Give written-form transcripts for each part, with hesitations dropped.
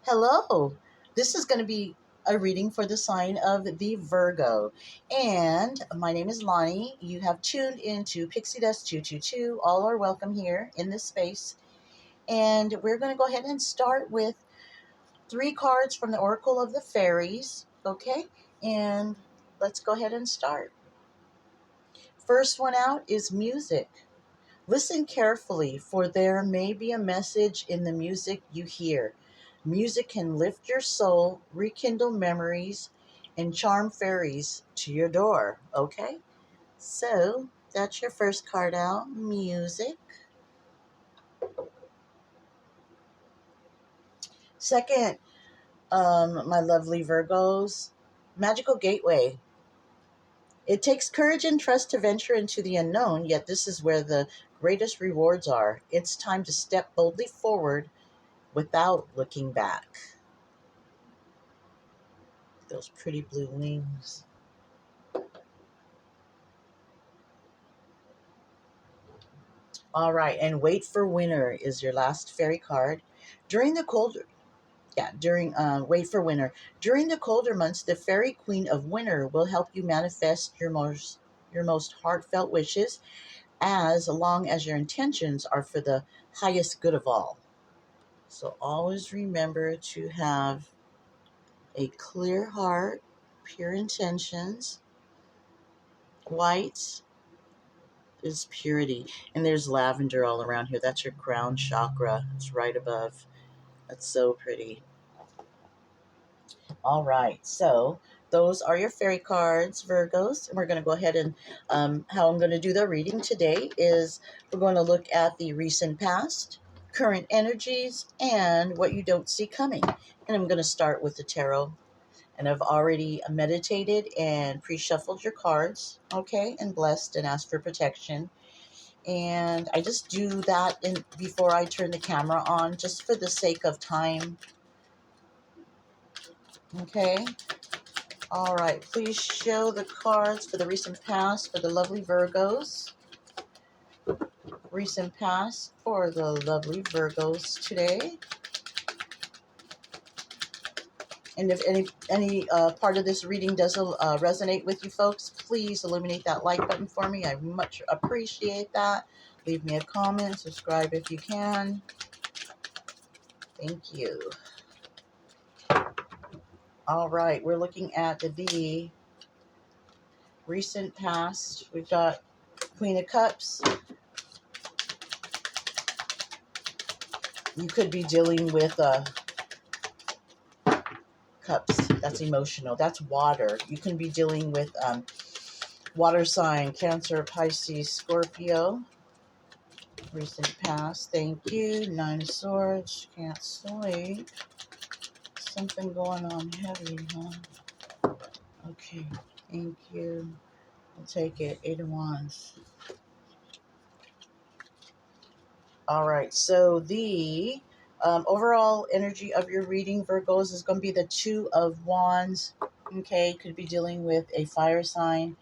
Hello. This is going to be a reading for the sign of the Virgo. And my name is Lonnie. You have tuned into Pixie Dust 222. All are welcome here in this space. And we're going to go ahead and start with three cards from the Oracle of the Fairies. Okay? And let's go ahead and start. First one out is music. Listen carefully, for there may be a message in the music you hear. Music can lift your soul, rekindle memories, and charm fairies to your door. Okay? So, that's your first card out, music. Second, my lovely Virgos, magical gateway. It takes courage and trust to venture into the unknown, yet this is where the greatest rewards are. It's time to step boldly forward without looking back. Those pretty blue wings. All right, and wait for winter is your last fairy card. During the colder, during wait for winter. During the colder months, the fairy queen of winter will help you manifest your most heartfelt wishes, as long as your intentions are for the highest good of all. So always remember to have a clear heart, pure intentions. White is purity. And there's lavender all around here. That's your crown chakra. It's right above. That's so pretty. All right. So those are your fairy cards, Virgos. And we're going to go ahead and how I'm going to do the reading today is we're going to look at the recent past, current energies, and what you don't see coming. And I'm going to start with the tarot. And I've already meditated and pre-shuffled your cards, okay, and blessed and asked for protection. And I just do that before I turn the camera on, just for the sake of time. Okay. All right. Please show the cards for the recent past for the lovely Virgos. Recent past for the lovely Virgos today. And if any part of this reading does resonate with you folks, please illuminate that like button for me. I much appreciate that. Leave me a comment. Subscribe if you can. Thank you. All right, we're looking at the recent past. We've got Queen of Cups. You could be dealing with cups. That's emotional. That's water. You can be dealing with water sign, Cancer, Pisces, Scorpio. Recent past. Thank you. Nine of Swords. Can't sleep. Something going on heavy, huh? Okay. Thank you. I'll take it. Eight of Wands. All right, so the overall energy of your reading, Virgos, is going to be the Two of Wands. Okay, could be dealing with a fire sign,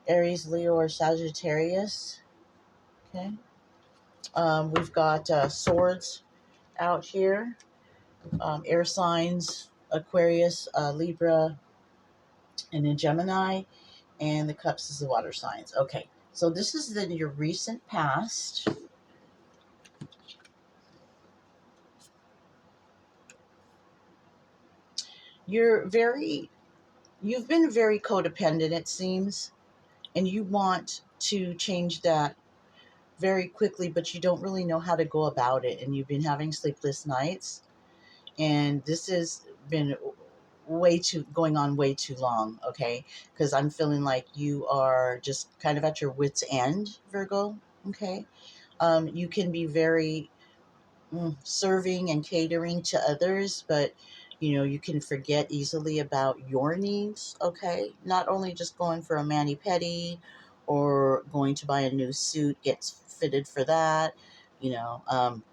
Aries, Leo, or Sagittarius. Okay, we've got swords out here, air signs, Aquarius, Libra, and then Gemini, and the cups is the water signs. Okay, so this is your recent past. You're very You've been very codependent, it seems, and you want to change that very quickly, but you don't really know how to go about it. And you've been having sleepless nights, and this has been going on way too long, okay? Because I'm feeling like you are just kind of at your wit's end, Virgo, okay? You can be very serving and catering to others, but you can forget easily about your needs. Okay, not only just going for a mani pedi or going to buy a new suit gets fitted for that. you know um,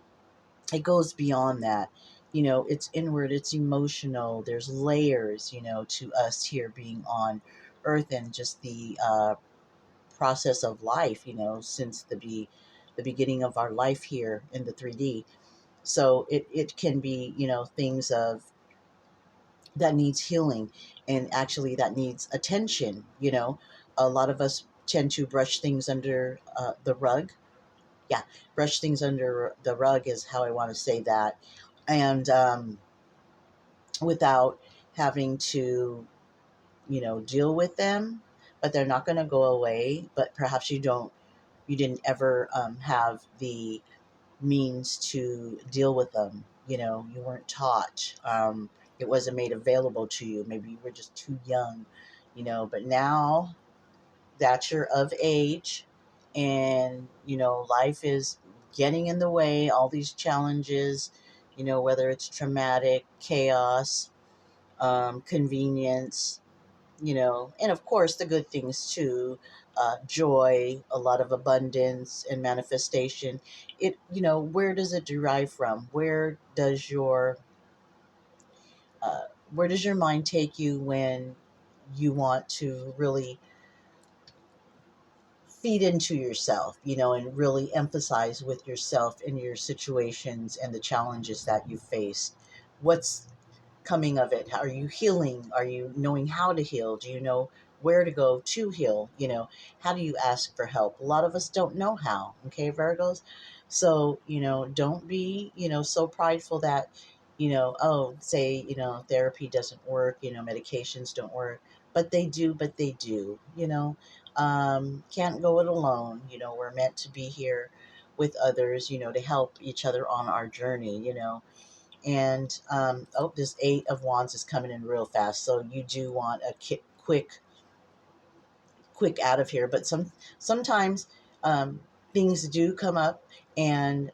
it goes beyond that. It's inward, it's emotional. There's layers, to us here being on earth, and just the process of life, since the beginning of our life here in the 3D. So it can be, things of that needs healing, and actually that needs attention. A lot of us tend to brush things under the rug. Yeah, brush things under the rug is how I want to say that. And without having to, deal with them, but they're not going to go away. But perhaps you didn't ever have the means to deal with them. You weren't taught. It wasn't made available to you. Maybe you were just too young, but now that you're of age, and, life is getting in the way, all these challenges, whether it's traumatic, chaos, convenience, and of course the good things too, joy, a lot of abundance and manifestation. Where does it derive from? Uh, where does your mind take you when you want to really feed into yourself, and really emphasize with yourself and your situations and the challenges that you face? What's coming of it? Are you healing? Are you knowing how to heal? Do you know where to go to heal? How do you ask for help? A lot of us don't know how. Okay, Virgos. So, don't be, so prideful that, oh, say, therapy doesn't work, medications don't work, but they do, can't go it alone. We're meant to be here with others, to help each other on our journey, and oh, this Eight of Wands is coming in real fast. So you do want a quick out of here. But sometimes um, things do come up, and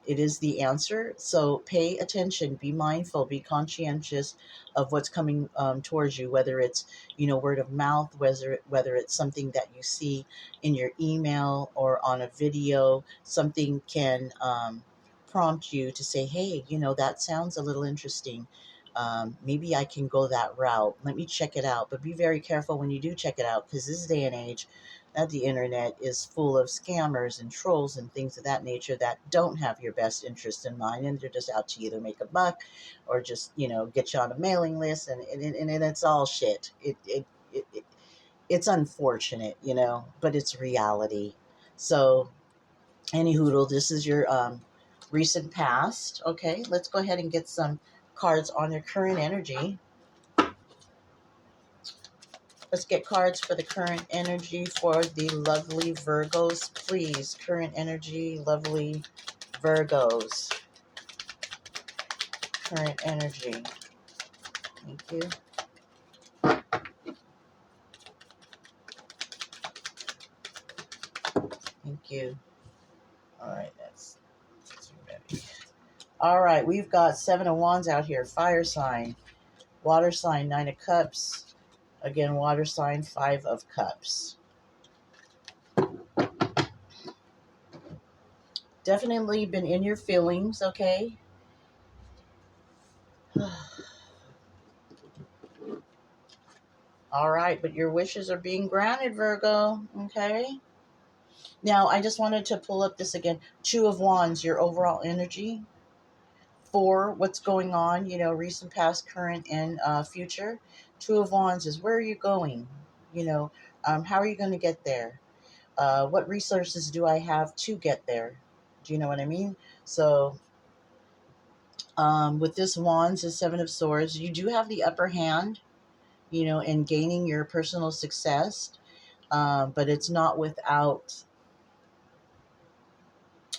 it is the answer. So pay attention, be mindful, be conscientious of what's coming towards you, whether it's, word of mouth, whether it's something that you see in your email or on a video. Something can prompt you to say, hey, that sounds a little interesting. Maybe I can go that route. Let me check it out. But be very careful when you do check it out, because this day and age, the internet is full of scammers and trolls and things of that nature that don't have your best interest in mind, and they're just out to either make a buck or just, get you on a mailing list, and it's all shit. It's unfortunate, but it's reality. So, any hoodle, this is your recent past. Okay, let's go ahead and get some cards on your current energy. Let's get cards for the current energy for the lovely Virgos, please. Current energy, lovely Virgos. Current energy. Thank you. Thank you. All right, that's ready. All right, we've got Seven of Wands out here. Fire sign, water sign, Nine of Cups. Again, water sign, Five of Cups. Definitely been in your feelings, okay? All right, but your wishes are being granted, Virgo, okay? Now, I just wanted to pull up this again. Two of Wands, your overall energy for what's going on, recent, past, current, and future. Two of Wands is, where are you going? How are you going to get there? What resources do I have to get there? Do you know what I mean? So, with this Wands, the Seven of Swords, you do have the upper hand, in gaining your personal success, but it's not without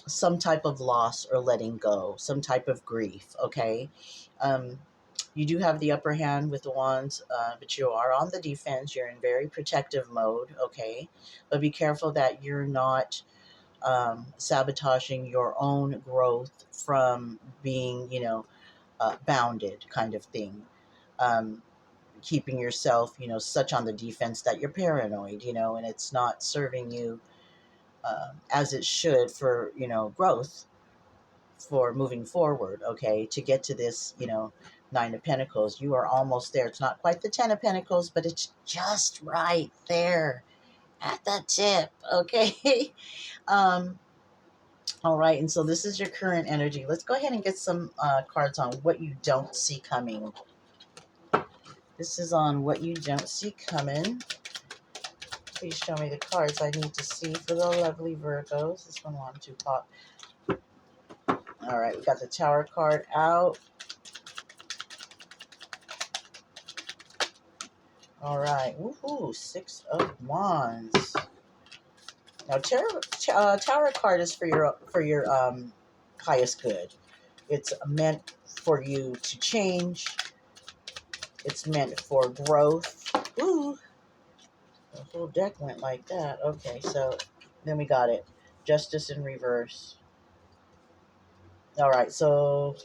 some type of loss or letting go, some type of grief, okay? Um, you do have the upper hand with the wands, but you are on the defense. You're in very protective mode, okay? But be careful that you're not sabotaging your own growth from being, bounded, kind of thing. Um, Keeping yourself, such on the defense that you're paranoid, and it's not serving you as it should for, growth, for moving forward, okay, to get to this, Nine of Pentacles. You are almost there. It's not quite the Ten of Pentacles, but it's just right there at the tip, okay? um, All right, and so this is your current energy. Let's go ahead and get some cards on what you don't see coming. This is on what you don't see coming. Please show me the cards I need to see for the lovely Virgos. This one wanted to pop. All right, we got the Tower card out. All right, woohoo, Six of Wands. Now, Tower card is for your highest good. It's meant for you to change. It's meant for growth. Ooh, the whole deck went like that. Okay, so then we got it. Justice in reverse. All right, so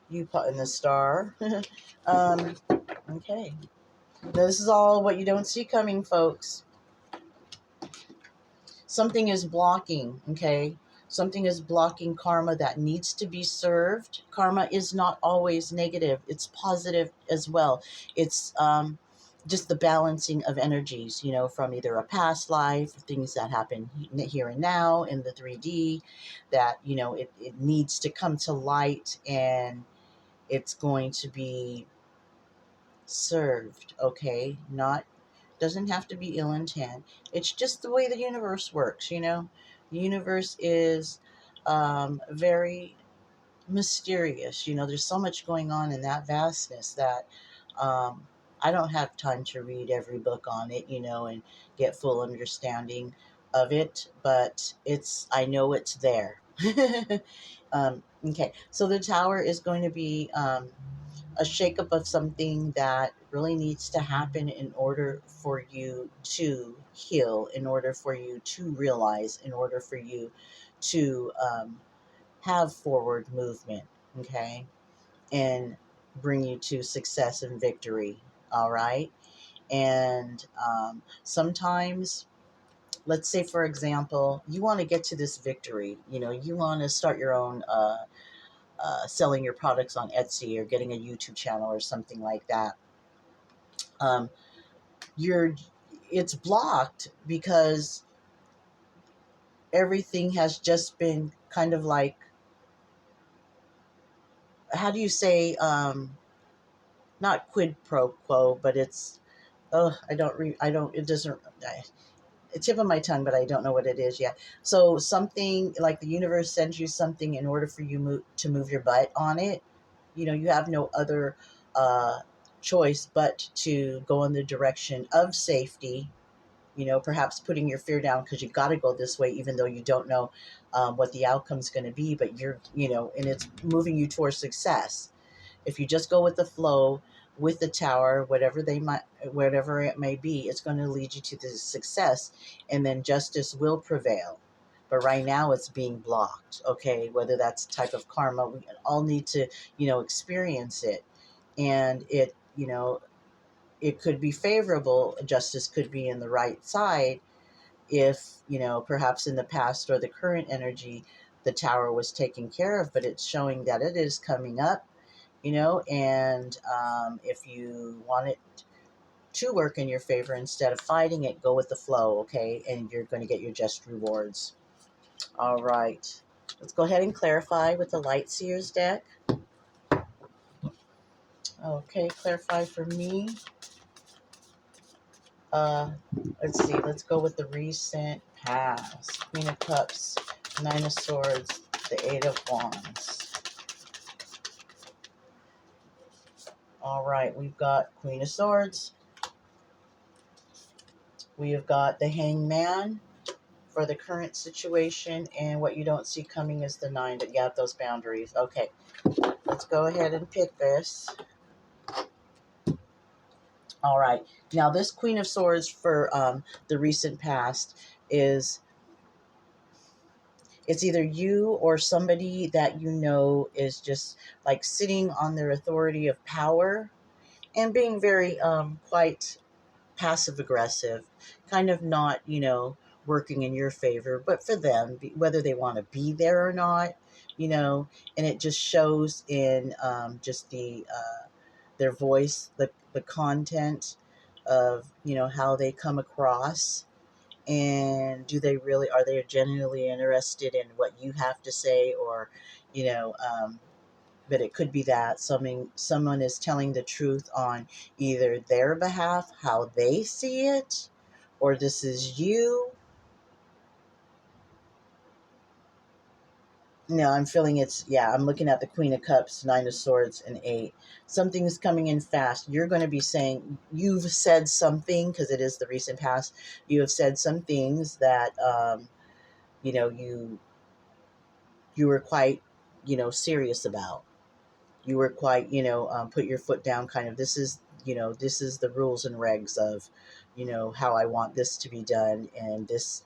you put in the star. um, okay. This is all what you don't see coming, folks. Something is blocking, okay? Something is blocking karma that needs to be served. Karma is not always negative, it's positive as well. It's just the balancing of energies, you know, from either a past life, things that happen here and now in the 3D, that, you know, it needs to come to light, and it's going to be served, okay? Not doesn't have to be ill intent. It's just the way the universe works, you know? The universe is very mysterious. You know, there's so much going on in that vastness that um, I don't have time to read every book on it, you know, and get full understanding of it, but I know it's there. Okay, so the Tower is going to be a shakeup of something that really needs to happen in order for you to heal, in order for you to realize, in order for you to have forward movement, okay, and bring you to success and victory. All right. And sometimes, let's say, for example, you want to get to this victory, you know, you want to start your own selling your products on Etsy or getting a YouTube channel or something like that. um, you're it's blocked because everything has just been kind of like, how do you say, not quid pro quo, but it's, oh, I don't, it doesn't, it's tip of my tongue, but I don't know what it is yet. So something like the universe sends you something in order for you to move your butt on it. You know, you have no other uh, choice but to go in the direction of safety, you know, perhaps putting your fear down because you got to go this way, even though you don't know what the outcome's going to be, but you're, you know, and it's moving you towards success. If you just go with the flow with the Tower, whatever it may be, it's going to lead you to the success, and then justice will prevail. But right now it's being blocked, okay? Whether that's type of karma, we all need to, you know, experience it. And it, you know, it could be favorable. Justice could be in the right side if, you know, perhaps in the past or the current energy, the Tower was taken care of, but it's showing that it is coming up, you know, and if you want it to work in your favor, instead of fighting it, go with the flow, okay? And you're going to get your just rewards. All right. Let's go ahead and clarify with the Light Seers deck. Okay, clarify for me. Uh, let's see. Let's go with the recent past. Queen of Cups, Nine of Swords, the Eight of Wands. All right, we've got Queen of Swords. We have got the Hangman for the current situation, and what you don't see coming is the Nine, but you have those boundaries. Okay, let's go ahead and pick this. All right, now this Queen of Swords for the recent past is, it's either you or somebody that you know is just like sitting on their authority of power and being very quite passive aggressive, kind of not, you know, working in your favor, but for them, whether they want to be there or not, you know, and it just shows in just their voice, the content of, you know, how they come across. And are they genuinely interested in what you have to say? Or, you know, but it could be that someone is telling the truth on either their behalf, how they see it, or this is you. No, I'm feeling I'm looking at the Queen of Cups, Nine of Swords, and Eight. Something's coming in fast. You're going to be saying, you've said something, because it is the recent past. You have said some things that, you know, you were quite, serious about. You were quite, put your foot down, kind of, this is the rules and regs of, how I want this to be done. And this,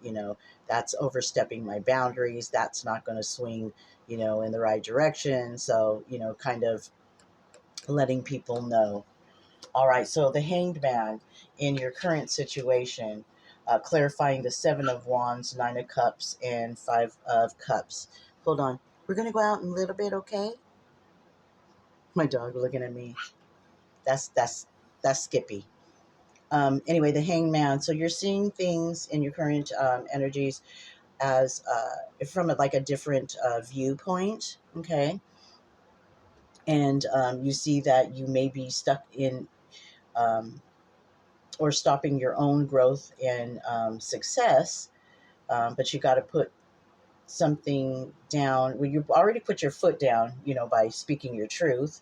that's overstepping my boundaries. That's not going to swing, in the right direction. So, kind of letting people know. All right. So the Hanged Man in your current situation, clarifying the Seven of Wands, Nine of Cups, and Five of Cups. Hold on. We're going to go out in a little bit, okay? My dog looking at me. That's Skippy. Anyway, the Hangman. So you're seeing things in your current energies as from like a different viewpoint, okay? And you see that you may be stuck in um, or stopping your own growth and success, but you got to put something down. Well, you've already put your foot down, by speaking your truth,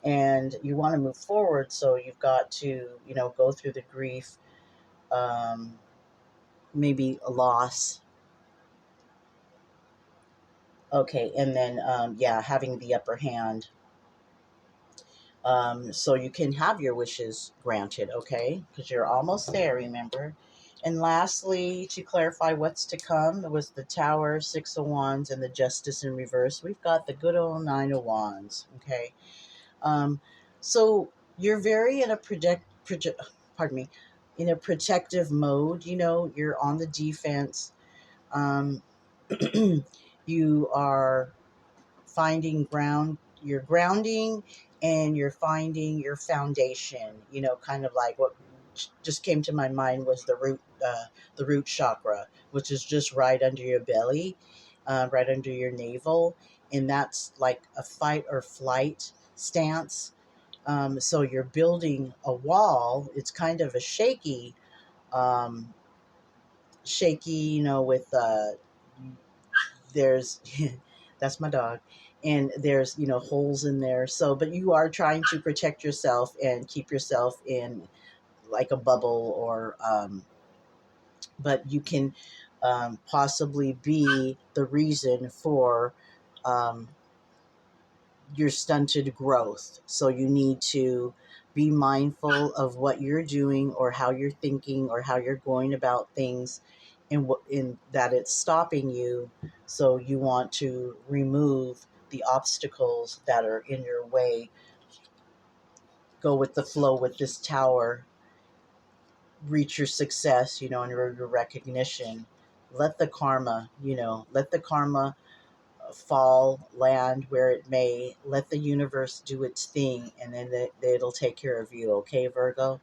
and you want to move forward. So you've got to, go through the grief, um, maybe a loss. Okay. And then, having the upper hand. So you can have your wishes granted. Okay. Because you're almost there, remember? And lastly, to clarify what's to come, there was the Tower, Six of Wands, and the Justice in reverse. We've got the good old Nine of Wands. Okay. Um, so you're very in a pardon me, in a protective mode. You're on the defense. Um, you are finding ground. You're grounding, and you're finding your foundation. Kind of like what just came to my mind was the root chakra, which is just right under your belly, right under your navel, and that's like a fight or flight stance. So you're building a wall. It's kind of a um, shaky, with there's that's my dog, and there's holes in there. So, but you are trying to protect yourself and keep yourself in like a bubble, or but you can possibly be the reason for um, your stunted growth. So you need to be mindful of what you're doing, or how you're thinking, or how you're going about things, and what in that it's stopping you. So you want to remove the obstacles that are in your way. Go with the flow with this Tower. Reach your success, and your recognition. Let the karma fall, land where it may. Let the universe do its thing, and then it'll take care of you. Okay, Virgo?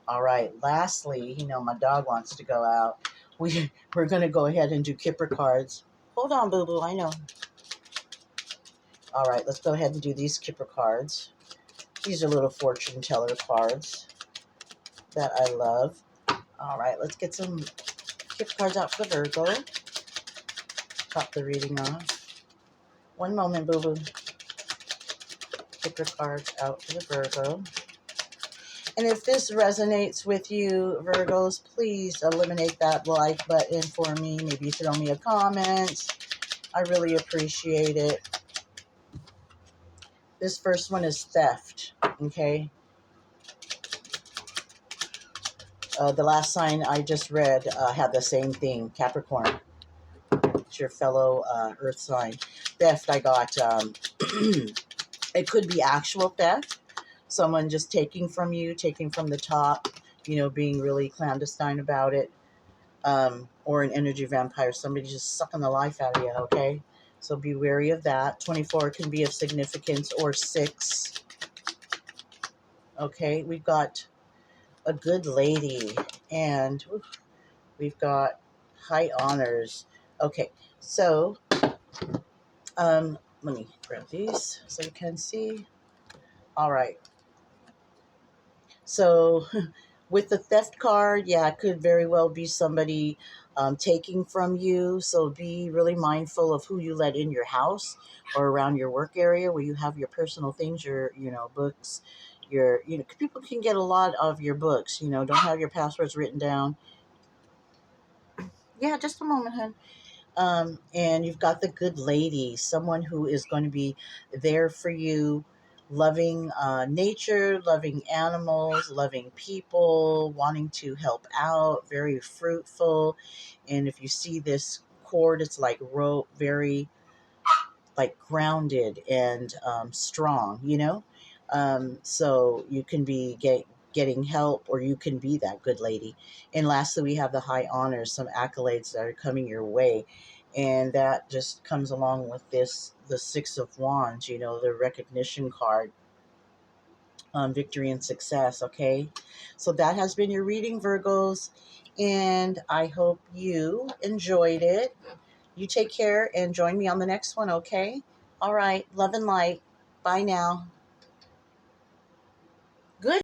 All right. Lastly, my dog wants to go out. We're going to go ahead and do Kipper cards. Hold on, boo-boo. I know. All right. Let's go ahead and do these Kipper cards. These are little fortune teller cards that I love. All right. Let's get some Kipper cards out for the Virgo. Top the reading off. One moment, boo-boo. Kipper cards out for the Virgo. And if this resonates with you, Virgos, please eliminate that like button for me. Maybe throw me a comment. I really appreciate it. This first one is theft, okay? The last sign I just read had the same thing, Capricorn. It's your fellow earth sign. Theft, I got, it could be actual theft. Someone just taking from you, taking from the top, being really clandestine about it. Or an energy vampire, somebody just sucking the life out of you, okay? So be wary of that. 24 can be of significance, or 6. Okay, we've got a good lady, and We've got high honors. Okay, so let me grab these so you can see. All right. So with the theft card, yeah, it could very well be somebody taking from you. So be really mindful of who you let in your house or around your work area where you have your personal things, your, books, people can get a lot of your books, don't have your passwords written down. Yeah, just a moment, hun. And you've got the good lady, someone who is going to be there for you, loving nature, loving animals, loving people, wanting to help out, very fruitful. And if you see this cord, it's like rope, very like grounded and strong, so you can be getting help, or you can be that good lady. And lastly, we have the high honors, some accolades that are coming your way. And that just comes along with this, the Six of Wands, the recognition card, victory and success. Okay. So that has been your reading, Virgos. And I hope you enjoyed it. You take care and join me on the next one, okay? All right. Love and light. Bye now.